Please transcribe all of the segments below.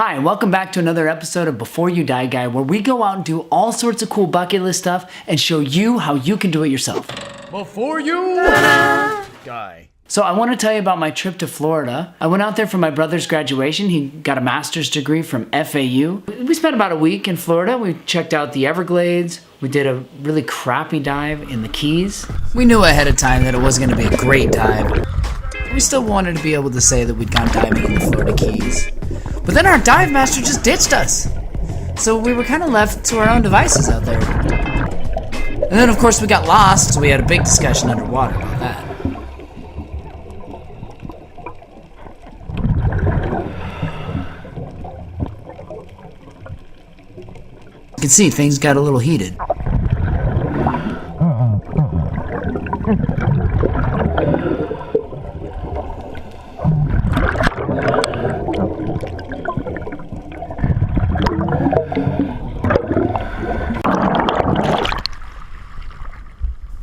Hi, welcome back to another episode of Before You Die Guy, where we go out and do all sorts of cool bucket list stuff and show you how you can do it yourself. Before you die. So I want to tell you about my trip to Florida. I went out there for my brother's graduation. He got a master's degree from FAU. We spent about a week in Florida. We checked out the Everglades. We did a really crappy dive in the Keys. We knew ahead of time that it wasn't going to be a great dive. We still wanted to be able to say that we'd gone diving in the Florida Keys. But then our dive master just ditched us. So we were kind of left to our own devices out there. And then of course we got lost, so we had a big discussion underwater about that. You can see things got a little heated.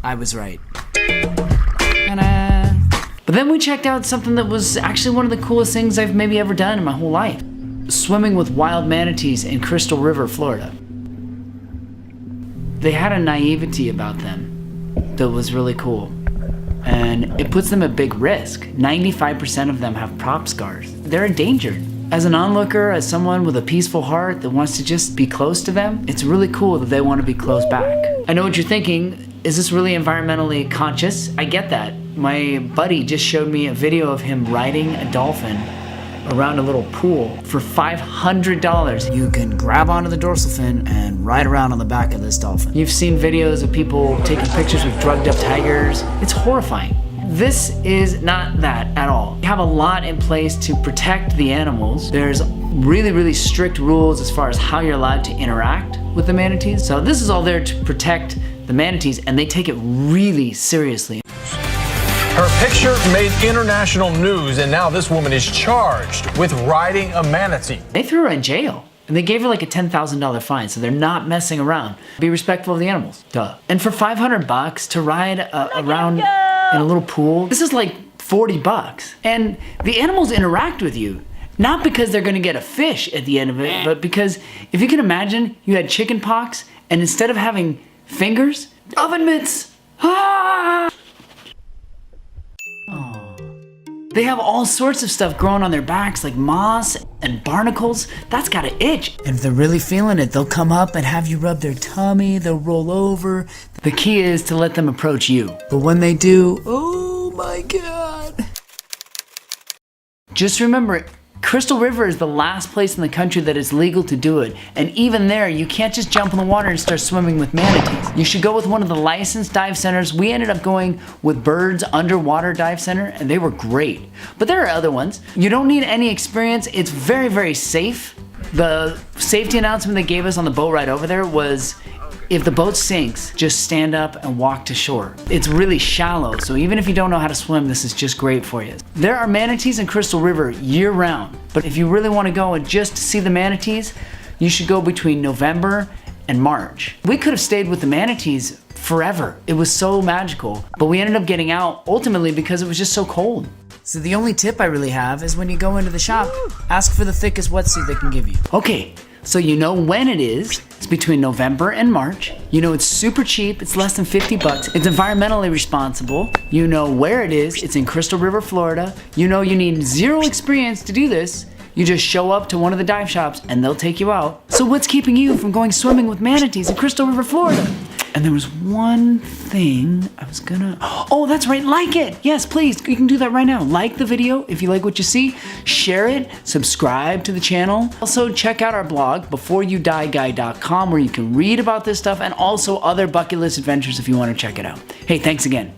I was right. Ta-da. But then we checked out something that was actually one of the coolest things I've maybe ever done in my whole life. Swimming with wild manatees in Crystal River, Florida. They had a naivety about them that was really cool. And it puts them at big risk. 95% of them have prop scars. They're endangered. As an onlooker, as someone with a peaceful heart that wants to just be close to them, it's really cool that they want to be close back. I know what you're thinking. Is this really environmentally conscious? I get that. My buddy just showed me a video of him riding a dolphin around a little pool for $500. You can grab onto the dorsal fin and ride around on the back of this dolphin. You've seen videos of people taking pictures with drugged up tigers. It's horrifying. This is not that at all. We have a lot in place to protect the animals. There's really strict rules as far as how you're allowed to interact with the manatees. So this is all there to protect the manatees, and they take it really seriously. Her picture made international news, and now this woman is charged with riding a manatee. They threw her in jail, and they gave her like a $10,000 fine, so they're not messing around. Be respectful of the animals, duh. And for $500 to ride around in a little pool, this is like $40. And the animals interact with you, not because they're gonna get a fish at the end of it, but because if you can imagine you had chicken pox, and instead of having fingers, oven mitts. Ah! Oh. They have all sorts of stuff growing on their backs, like moss and barnacles. That's gotta itch. And if they're really feeling it, they'll come up and have you rub their tummy, they'll roll over. The key is to let them approach you. But when they do, oh my God. Just remember, Crystal River is the last place in the country that is legal to do it. And even there, you can't just jump in the water and start swimming with manatees. You should go with one of the licensed dive centers. We ended up going with Bird's Underwater Dive Center, and they were great. But there are other ones. You don't need any experience. It's very safe. The safety announcement they gave us on the boat ride over there was, if the boat sinks, just stand up and walk to shore. It's really shallow, so even if you don't know how to swim, this is just great for you. There are manatees in Crystal River year round, but if you really want to go and just see the manatees, you should go between November and March. We could have stayed with the manatees forever. It was so magical, but we ended up getting out ultimately because it was just so cold. So the only tip I really have is when you go into the shop, ask for the thickest wetsuit they can give you. Okay. So you know when it is. It's between November and March. You know it's super cheap. It's less than $50. It's environmentally responsible. You know where it is. It's in Crystal River, Florida. You know you need zero experience to do this. You just show up to one of the dive shops and they'll take you out. So what's keeping you from going swimming with manatees in Crystal River, Florida? And there was one thing I was gonna, oh, that's right, like it. Yes, please, you can do that right now. Like the video if you like what you see, share it, subscribe to the channel. Also check out our blog, beforeyoudieguy.com, where you can read about this stuff and also other bucket list adventures if you wanna check it out. Hey, thanks again.